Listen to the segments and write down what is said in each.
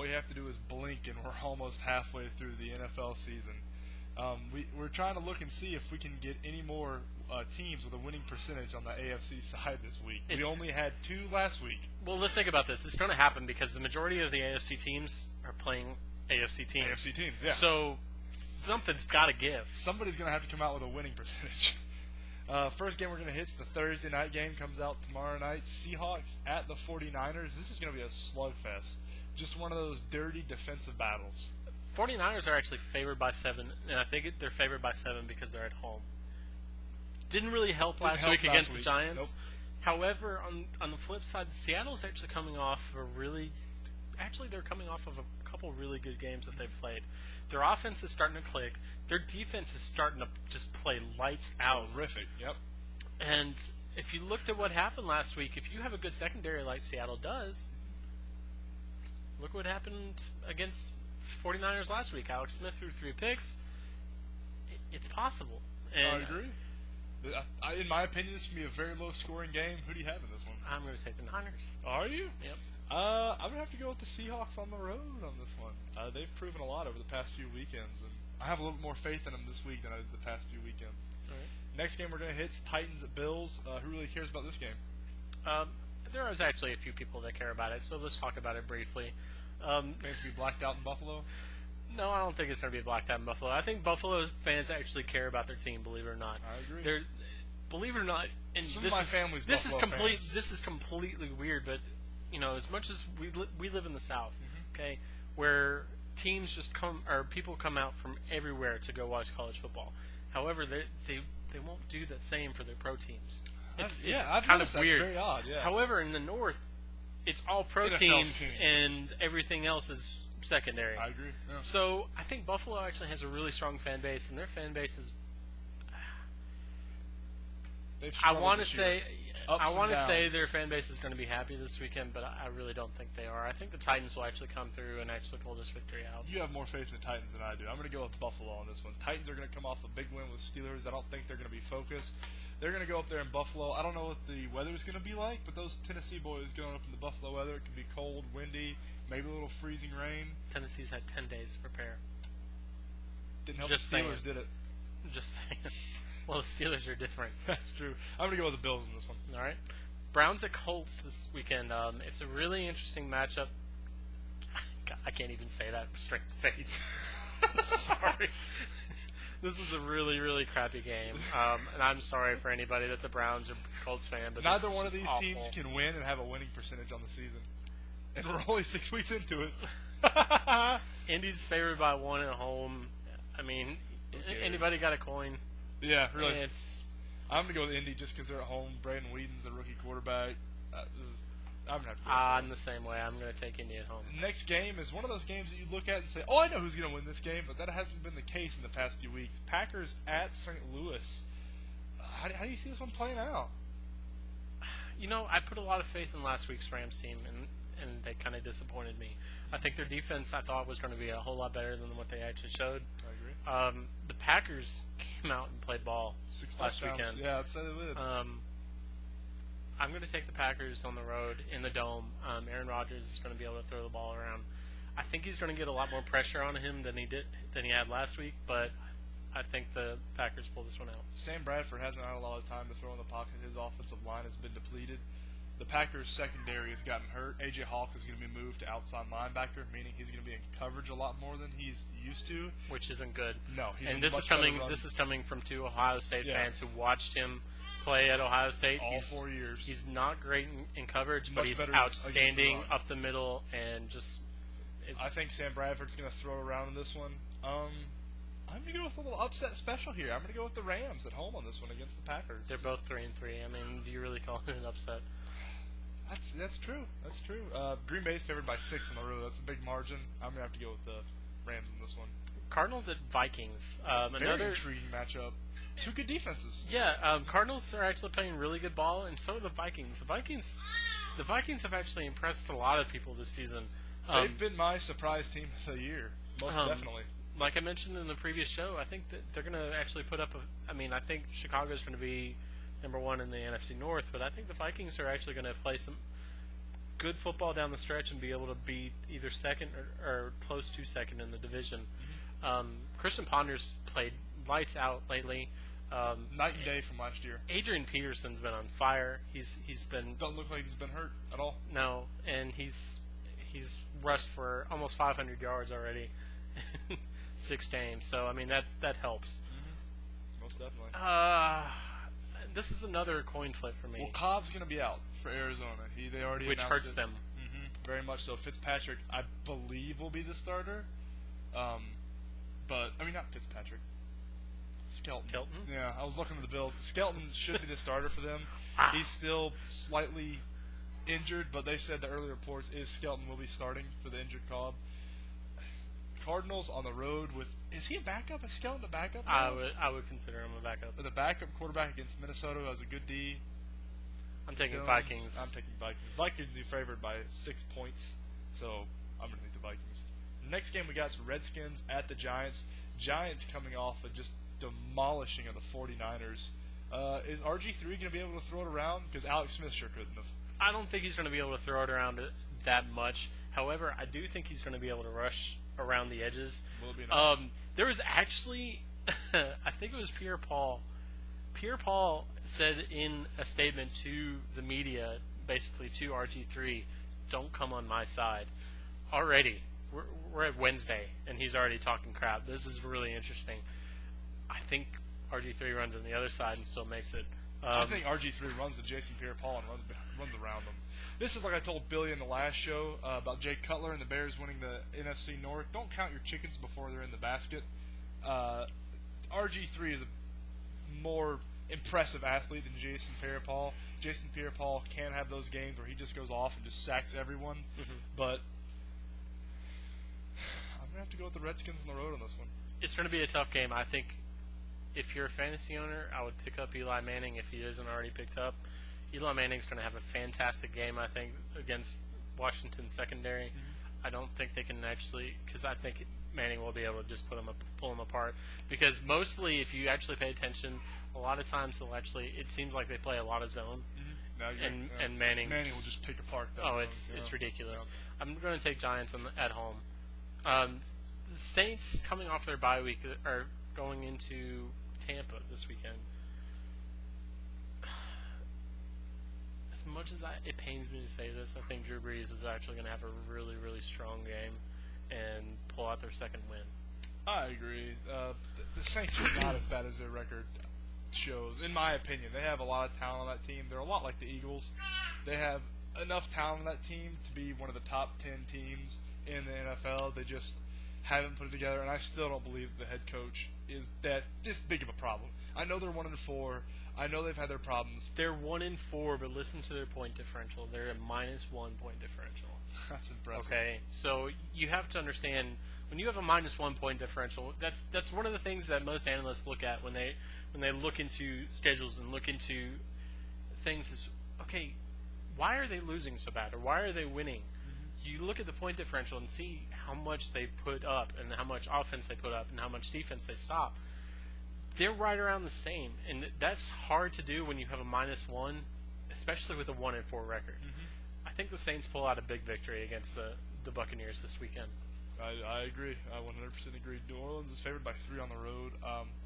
we have to do is blink, and we're almost halfway through the NFL season. We're trying to look and see if we can get any more teams with a winning percentage on the AFC side this week. We only had 2 last week. Well, let's think about this. It's going to happen because the majority of the AFC teams are playing AFC teams. AFC teams, yeah. So something's got to give. Somebody's going to have to come out with a winning percentage. First game we're going to hit is the Thursday night game. Comes out tomorrow night. Seahawks at the 49ers. This is going to be a slugfest. Just one of those dirty defensive battles. 49ers are actually favored by 7, and I think they're favored by 7 because they're at home. Didn't really help last week against the Giants. Nope. However, on the flip side, Seattle's actually coming off they're coming off of a couple really good games that they've played. Their offense is starting to click. Their defense is starting to just play lights out. Terrific, yep. And if you looked at what happened last week, if you have a good secondary like Seattle does, look what happened against 49ers last week. Alex Smith threw 3 picks. It's possible. And I agree. In my opinion, this can be a very low-scoring game. Who do you have in this one? I'm going to take the Niners. Are you? Yep. I'm going to have to go with the Seahawks on the road on this one. They've proven a lot over the past few weekends, and I have a little more faith in them this week than I did the past few weekends. All right. Next game we're going to hit is Titans at Bills. Who really cares about this game? There is actually a few people that care about it, so let's talk about it briefly. Fans to be blacked out in Buffalo? No, I don't think it's going to be blacked out in Buffalo. I think Buffalo fans actually care about their team, believe it or not. I agree. Believe it or not, and Some of my family's Buffalo fans. This is completely weird, but as much as we live in the South, okay, where teams just people come out from everywhere to go watch college football. However, they won't do the same for their pro teams. It's kind of weird. That's very odd. Yeah. However, in the North, it's all pro teams and everything else is secondary. I agree. Yeah. So I think Buffalo actually has a really strong fan base, and their fan base is. I want to say their fan base is going to be happy this weekend, but I really don't think they are. I think the Titans will actually come through and actually pull this victory out. You have more faith in the Titans than I do. I'm going to go with Buffalo on this one. Titans are going to come off a big win with Steelers. I don't think they're going to be focused. They're going to go up there in Buffalo. I don't know what the weather is going to be like, but those Tennessee boys going up in the Buffalo weather, it could be cold, windy, maybe a little freezing rain. Tennessee's had 10 days to prepare. Didn't help the Steelers, did it? Just saying. Well, the Steelers are different. That's true. I'm going to go with the Bills in this one. All right. Browns at Colts this weekend. It's a really interesting matchup. God, I can't even say that with straight face. Sorry. This is a really, really crappy game. And I'm sorry for anybody that's a Browns or Colts fan. But neither one of these teams can win and have a winning percentage on the season. And we're only 6 weeks into it. Indy's favored by 1 at home. I mean, anybody got a coin? Yeah, really. I'm going to go with Indy just because they're at home. Brandon Whedon's the rookie quarterback. I'm going to have to go I'm the same way. I'm going to take Indy at home. Next game is one of those games that you look at and say, oh, I know who's going to win this game, but that hasn't been the case in the past few weeks. Packers at St. Louis. How do you see this one playing out? I put a lot of faith in last week's Rams team, and they kind of disappointed me. I think their defense, I thought, was going to be a whole lot better than what they actually showed. I agree. The Packers came out and played ball 6 last touchdowns. weekend. Yeah, I'd say they would. I'm going to take the Packers on the road in the Dome. Aaron Rodgers is going to be able to throw the ball around. I think he's going to get a lot more pressure on him than he had last week, but I think the Packers pull this one out. Sam Bradford hasn't had a lot of time to throw in the pocket. His offensive line has been depleted. The Packers' secondary has gotten hurt. A.J. Hawk is going to be moved to outside linebacker, meaning he's going to be in coverage a lot more than he's used to. Which isn't good. No, this is coming from 2 Ohio State fans who watched him play at Ohio State. All 4 years. He's not great in coverage, but he's outstanding up the middle and just. I think Sam Bradford's going to throw around in this one. I'm going to go with a little upset special here. I'm going to go with the Rams at home on this one against the Packers. They're both 3-3. I mean, do you really call it an upset? That's true. That's true. Green Bay's favored by 6 on the road. That's a big margin. I'm gonna have to go with the Rams in this one. Cardinals at Vikings. Very intriguing matchup. 2 good defenses. Yeah. Cardinals are actually playing really good ball, and so are the Vikings. The Vikings have actually impressed a lot of people this season. They've been my surprise team of the year, most definitely. Like I mentioned in the previous show, I think that they're gonna actually put up I think Chicago's gonna be number 1 in the NFC North, but I think the Vikings are actually going to play good football down the stretch and be able to be either second or close to second in the division. Christian Ponder's played lights out lately. Night and day from last year. Adrian Peterson's been on fire. He's been Doesn't look like he's been hurt at all. no, and he's rushed for almost 500 yards already, 6 games. So I mean that helps. Most definitely. This is another coin flip for me. Well, Cobb's going to be out for Arizona. They already Which announced hurts it. them. Very much so. Fitzpatrick, I believe, will be the starter. But I mean, not Fitzpatrick. Skelton. Yeah, I was looking at the Bills. Skelton should be the starter for them. He's still slightly injured, but they said the early reports is Skelton will be starting for the injured Cobb. Cardinals on the road with is he a backup? Is Skelton a backup? I would consider him a backup. The backup quarterback against Minnesota who has a good D. I'm taking Vikings. I'm taking Vikings. Vikings are favored by 6 points, so I'm going to take the Vikings. The next game we got is Redskins at the Giants. Giants coming off of just demolishing of the 49ers. Is RG3 going to be able to throw it around? Because Alex Smith sure couldn't have. I don't think he's going to be able to throw it around that much. However, I do think he's going to be able to rush around the edges. Will it be enough? There was actually, I think it was Pierre Paul. Pierre Paul said in a statement to the media, basically to RG3, don't come on my side. Already, we're at Wednesday, and he's already talking crap. This is really interesting. I think RG3 runs on the other side and still makes it. I think RG3 runs to Jason Pierre-Paul and runs around them. This is like I told Billy in the last show about Jay Cutler and the Bears winning the NFC North. Don't count your chickens before they're in the basket. RG3 is a more impressive athlete than Jason Pierre-Paul. Jason Pierre-Paul can have those games where he just goes off and just sacks everyone. But I'm going to have to go with the Redskins on the road on this one. It's going to be a tough game. I think if you're a fantasy owner, I would pick up Eli Manning if he isn't already picked up. Eli Manning's going to have a fantastic game, I think, against Washington's secondary. I don't think they can actually, because I think Manning will be able to just pull them apart. Because mostly, if you actually pay attention, a lot of times they'll actually, it seems like they play a lot of zone. And Manning will just take apart that zone. It's ridiculous. I'm going to take Giants at home. The Saints, coming off their bye week, are going into Tampa this weekend. As much as it pains me to say this, I think Drew Brees is actually going to have a really, really strong game and pull out their second win. I agree. The Saints are not as bad as their record shows, in my opinion. They have a lot of talent on that team. They're a lot like the Eagles. They have enough talent on that team to be one of the top 10 teams in the NFL. They just haven't put it together, and I still don't believe the head coach is this big of a problem. I know they're 1-4. I know they've had their problems. They're 1-4, but listen to their point differential. They're a -1 point differential. That's impressive. Okay, so you have to understand when you have a -1 point differential. That's one of the things that most analysts look at when they look into schedules and look into things. Is okay, why are they losing so bad, or why are they winning? You look at the point differential and see how much they put up and how much offense they put up and how much defense they stop. They're right around the same, and that's hard to do when you have a -1, especially with a 1-4 record. I think the Saints pull out a big victory against the Buccaneers this weekend. I agree. I 100% agree. New Orleans is favored by 3 on the road.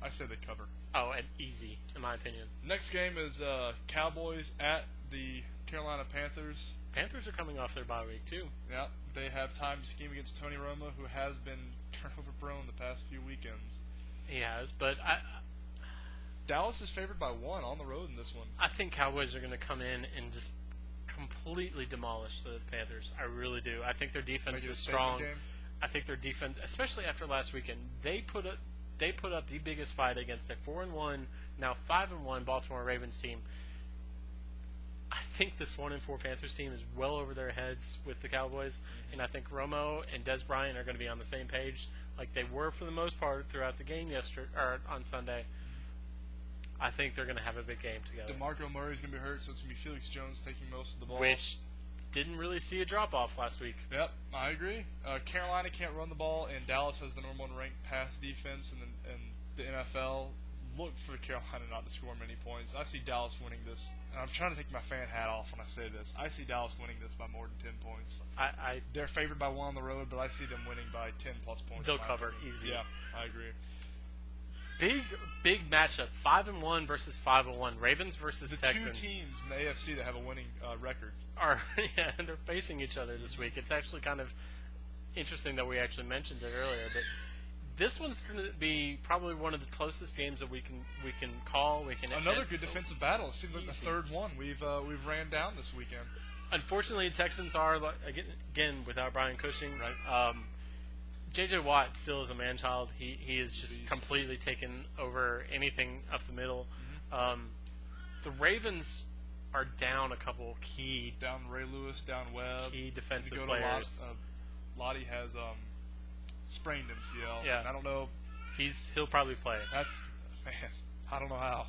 I say they cover. Oh, and easy, in my opinion. Next game is Cowboys at the Carolina Panthers. Panthers are coming off their bye week, too. Yeah, they have time to scheme against Tony Romo, who has been turnover-prone the past few weekends. He has, but Dallas is favored by 1 on the road in this one. I think Cowboys are going to come in and just completely demolish the Panthers. I really do. I think their defense is strong. I think their defense, especially after last weekend, they put up the biggest fight against a 4-1, now 5-1 Baltimore Ravens team. I think this 1-4 Panthers team is well over their heads with the Cowboys, and I think Romo and Des Bryant are going to be on the same page, like they were for the most part throughout the game on Sunday. I think they're going to have a big game together. DeMarco Murray's going to be hurt, so it's going to be Felix Jones taking most of the ball. Which didn't really see a drop-off last week. Yep, I agree. Carolina can't run the ball, and Dallas has the number 1 ranked pass defense in the NFL. look for Carolina not to score many points. I see Dallas winning this. And I'm trying to take my fan hat off when I say this. I see Dallas winning this by more than 10 points. They're favored by 1 on the road, but I see them winning by 10-plus points. They'll cover easy. Yeah, I agree. Big matchup. 5-1 versus 5-1. Ravens versus Texans. The two teams in the AFC that have a winning record and they're facing each other this week. It's actually kind of interesting that we actually mentioned it earlier, but this one's going to be probably one of the closest games that we can call. Another good defensive battle. It seems like the third one we've ran down this weekend. Unfortunately, Texans are again without Brian Cushing. Right. J.J. Watt still is a man-child. He is just completely taken over anything up the middle. Mm-hmm. The Ravens are down a couple key... Down Ray Lewis, down Webb. Key defensive players. Lottie has sprained MCL. Yeah. And I don't know. He'll probably play. I don't know how.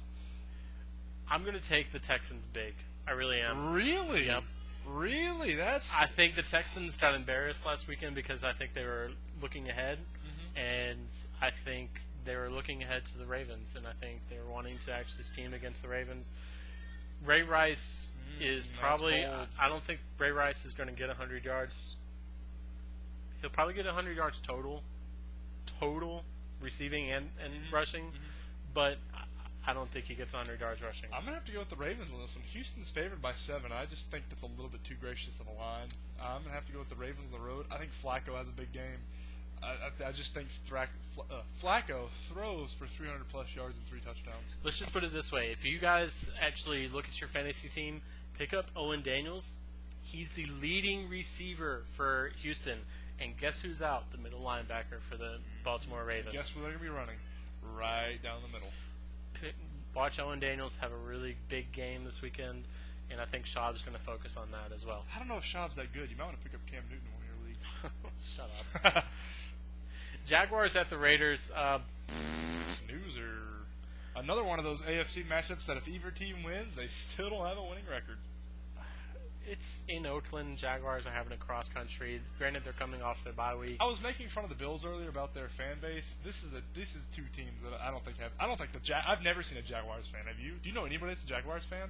I'm going to take the Texans big. I really am. Really? Yep. Really? I think the Texans got embarrassed last weekend because I think they were looking ahead, and I think they were looking ahead to the Ravens, and I think they were wanting to actually scheme against the Ravens. Ray Rice is probably... I don't think Ray Rice is going to get 100 yards. He'll probably get 100 yards total receiving and rushing, but I don't think he gets 100 yards rushing. I'm going to have to go with the Ravens on this one. Houston's favored by 7. I just think that's a little bit too gracious of a line. I'm going to have to go with the Ravens on the road. I think Flacco has a big game. I just think Flacco throws for 300-plus yards and 3 touchdowns. Let's just put it this way. If you guys actually look at your fantasy team, pick up Owen Daniels. He's the leading receiver for Houston. And guess who's out? The middle linebacker for the Baltimore Ravens. Guess where they're going to be running? Right down the middle. Watch Owen Daniels have a really big game this weekend, and I think Schaub's going to focus on that as well. I don't know if Schaub's that good. You might want to pick up Cam Newton in one of your leagues. Shut up. Jaguars at the Raiders. Snoozer. Another one of those AFC matchups that if either team wins, they still don't have a winning record. It's in Oakland. Jaguars are having a cross country. Granted, they're coming off their bye week. I was making fun of the Bills earlier about their fan base. This is two teams that I don't think have. I don't think I've never seen a Jaguars fan. Have you? Do you know anybody that's a Jaguars fan?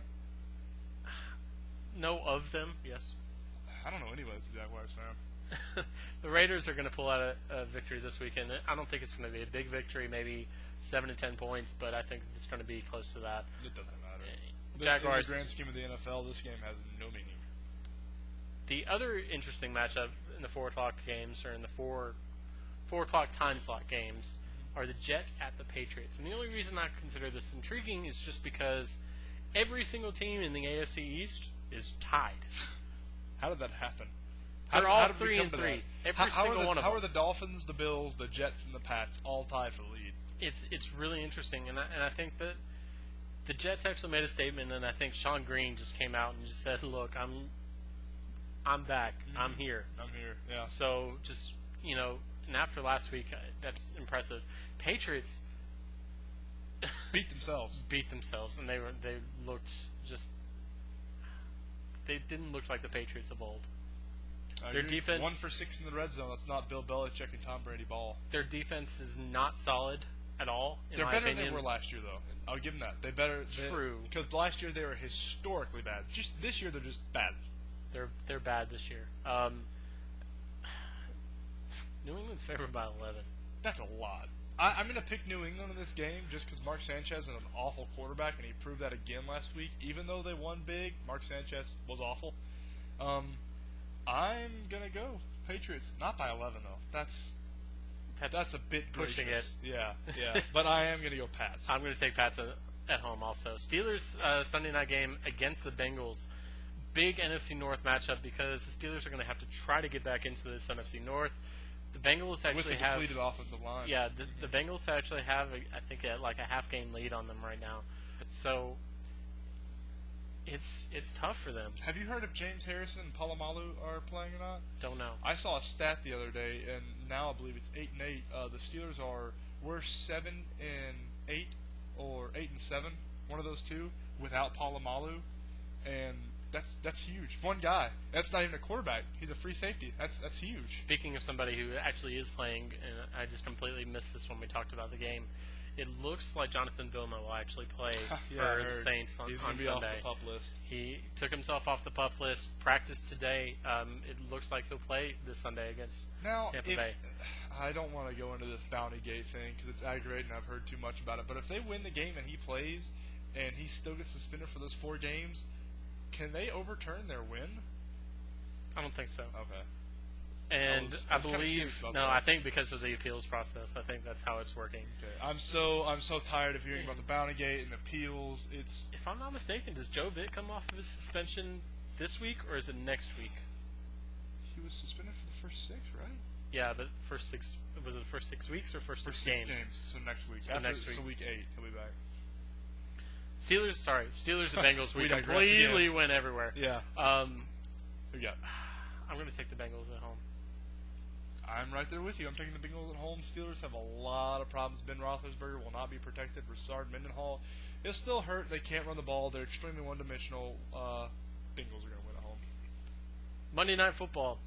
Know of them? Yes. I don't know anybody that's a Jaguars fan. The Raiders are going to pull out a victory this weekend. I don't think it's going to be a big victory, maybe 7 to 10 points, but I think it's going to be close to that. It doesn't matter. Jaguars. In the grand scheme of the NFL, this game has no meaning. The other interesting matchup in the 4 o'clock games, or in the 4 o'clock time slot games, are the Jets at the Patriots. And the only reason I consider this intriguing is just because every single team in the AFC East is tied. How did that happen? They're all 3-3. Every single one of them. How are the Dolphins, the Bills, the Jets, and the Pats all tied for the lead? It's really interesting, and I think that the Jets actually made a statement, and I think Sean Green just came out and just said, "Look, I'm back. I'm here. I'm here." Yeah. So just and after last week, that's impressive. Patriots beat themselves, and they looked just. They didn't look like the Patriots of old. Their defense 1 for 6 in the red zone. That's not Bill Belichick and Tom Brady ball. Their defense is not solid at all. They're better than they were last year, though. I'll give them that. True. Because last year they were historically bad. Just this year they're just bad. They're bad this year. New England's favored by 11. That's a lot. I'm going to pick New England in this game just because Mark Sanchez is an awful quarterback, and he proved that again last week. Even though they won big, Mark Sanchez was awful. I'm going to go Patriots. Not by 11, though. That's a bit pushing gracious. Yeah. But I am going to go Pats. I'm going to take Pats at home also. Steelers Sunday night game against the Bengals. Big NFC North matchup because the Steelers are going to have to try to get back into this NFC North. The Bengals actually with a depleted offensive line. Yeah, the Bengals actually have, I think, a half-game lead on them right now. So it's tough for them. Have you heard if James Harrison and Palomalu are playing or not? Don't know. I saw a stat the other day, and now I believe it's 8-8. The Steelers we're 7-8 or 8-7, one of those two, without Palomalu, and that's huge. One guy. That's not even a quarterback. He's a free safety. That's huge. Speaking of somebody who actually is playing, and I just completely missed this when we talked about the game, It looks like Jonathan Vilma will actually play Yeah, for the Saints on he's Sunday. gonna be off the pup list. He took himself off the pup list, practiced today. It looks like he'll play this Sunday against Tampa Bay. I don't want to go into this bounty gate thing because it's aggravating. I've heard too much about it. But if they win the game and he plays and he still gets suspended for those 4 games, can they overturn their win? I don't think so. Okay. And I was kinda believe curious about no, that. I think because of the appeals process, I think that's how it's working. Okay. I'm so tired of hearing about the bounty gate and appeals. It's If I'm not mistaken, does Joe Vitt come off of his suspension this week or is it next week? he was suspended for the first 6, right? Yeah, but first 6 was it the first 6 weeks or first 6 games? So next week. So next week. So week 8, he'll be back. Steelers and Bengals. We digress completely again. went everywhere. Yeah. Who you got? I'm going to take the Bengals at home. I'm right there with you. I'm taking the Bengals at home. Steelers have a lot of problems. Ben Roethlisberger will not be protected. Broussard, Mendenhall, it'll still hurt. They can't run the ball. They're extremely one-dimensional. Bengals are going to win at home. Monday Night Football.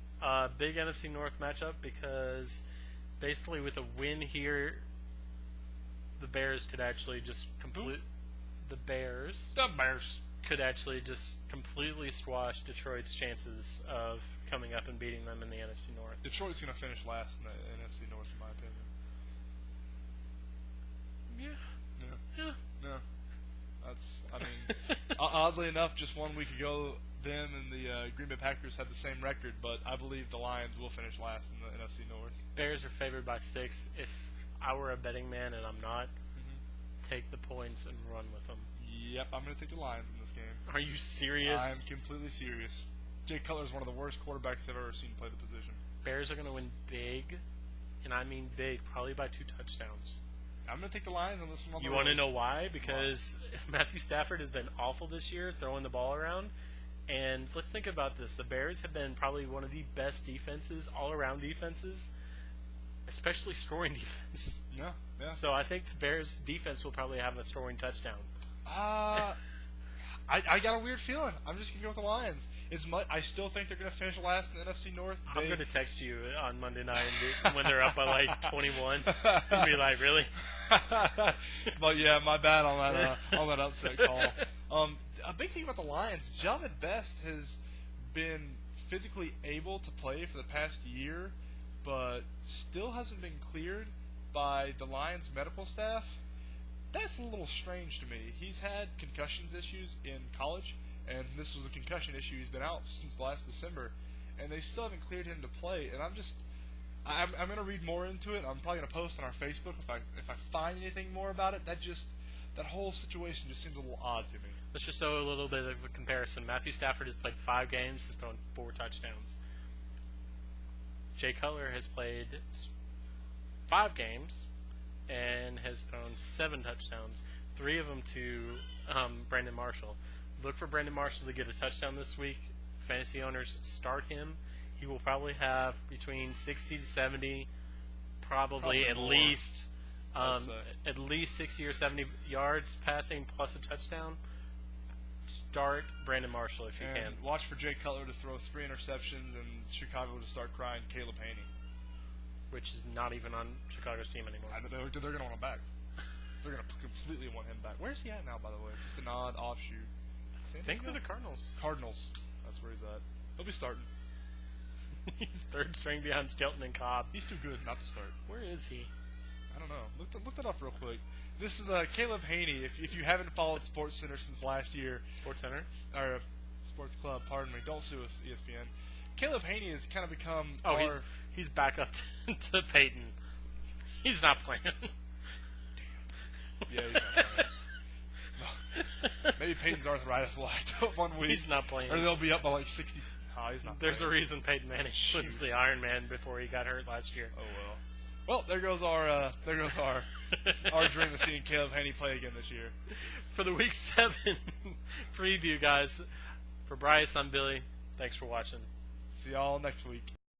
Big NFC North matchup because basically with a win here, the Bears could actually just The Bears could actually just completely squash Detroit's chances of coming up and beating them in the NFC North. Detroit's going to finish last in the NFC North, in my opinion. Yeah. Oddly enough, just 1 week ago, them and the Green Bay Packers had the same record, but I believe the Lions will finish last in the NFC North. Bears are favored by 6. If I were a betting man, and I'm not, take the points and run with them. Yep, I'm going to take the Lions in this game. Are you serious? I'm completely serious. Jay Cutler is one of the worst quarterbacks I've ever seen play the position. Bears are going to win big, and I mean big, probably by 2 touchdowns. I'm going to take the Lions on this one. You want to know why? Because Matthew Stafford has been awful this year throwing the ball around. And let's think about this. The Bears have been probably one of the best defenses, all-around defenses, especially scoring defense. Yeah. So I think the Bears' defense will probably have a scoring touchdown. I got a weird feeling. I'm just going to go with the Lions. I still think they're going to finish last in the NFC North. I'm going to text you on Monday night when they're up by like 21 and be like, really? But yeah, my bad on that upset call. A big thing about the Lions, Jamin Best has been physically able to play for the past year, but still hasn't been cleared by the Lions medical staff. That's a little strange to me. He's had concussions issues in college, and this was a concussion issue. He's been out since last December, and they still haven't cleared him to play. And I'm going to read more into it. I'm probably going to post on our Facebook if I find anything more about it. That whole situation just seems a little odd to me. Let's just show a little bit of a comparison. Matthew Stafford has played 5 games, has thrown 4 touchdowns. Jay Cutler has played 5 games and has thrown 7 touchdowns, 3 of them to Brandon Marshall. Look for Brandon Marshall to get a touchdown this week. Fantasy owners, start him. He will probably have between 60 to 70, probably at least 60 or 70 yards passing plus a touchdown. Start Brandon Marshall if you can. Watch for Jay Cutler to throw 3 interceptions and Chicago to start crying Caleb Haney. Which is not even on Chicago's team anymore. I know they're going to want him back. They're going to completely want him back. Where's he at now, by the way? Just an odd offshoot. Think of the Cardinals. Cardinals. That's where he's at. He'll be starting. He's 3rd string behind Skelton and Cobb. He's too good not to start. Where is he? I don't know. Look that up real quick. This is Caleb Haney. If you haven't followed SportsCenter since last year, SportsCenter or Sports Club, pardon me. Don't sue us, ESPN. Caleb Haney has kind of become. He's back up to Peyton. He's not playing. Yeah, he's not playing. Maybe Peyton's arthritis will act up 1 week. He's not playing. Or they'll be up by like 60. Oh, he's not There's playing. a reason Peyton Manning was the Iron Man before he got hurt last year. Oh well. Well, there goes our dream of seeing Caleb Haney play again this year. For the Week 7 preview, guys. For Bryce, I'm Billy. Thanks for watching. See y'all next week.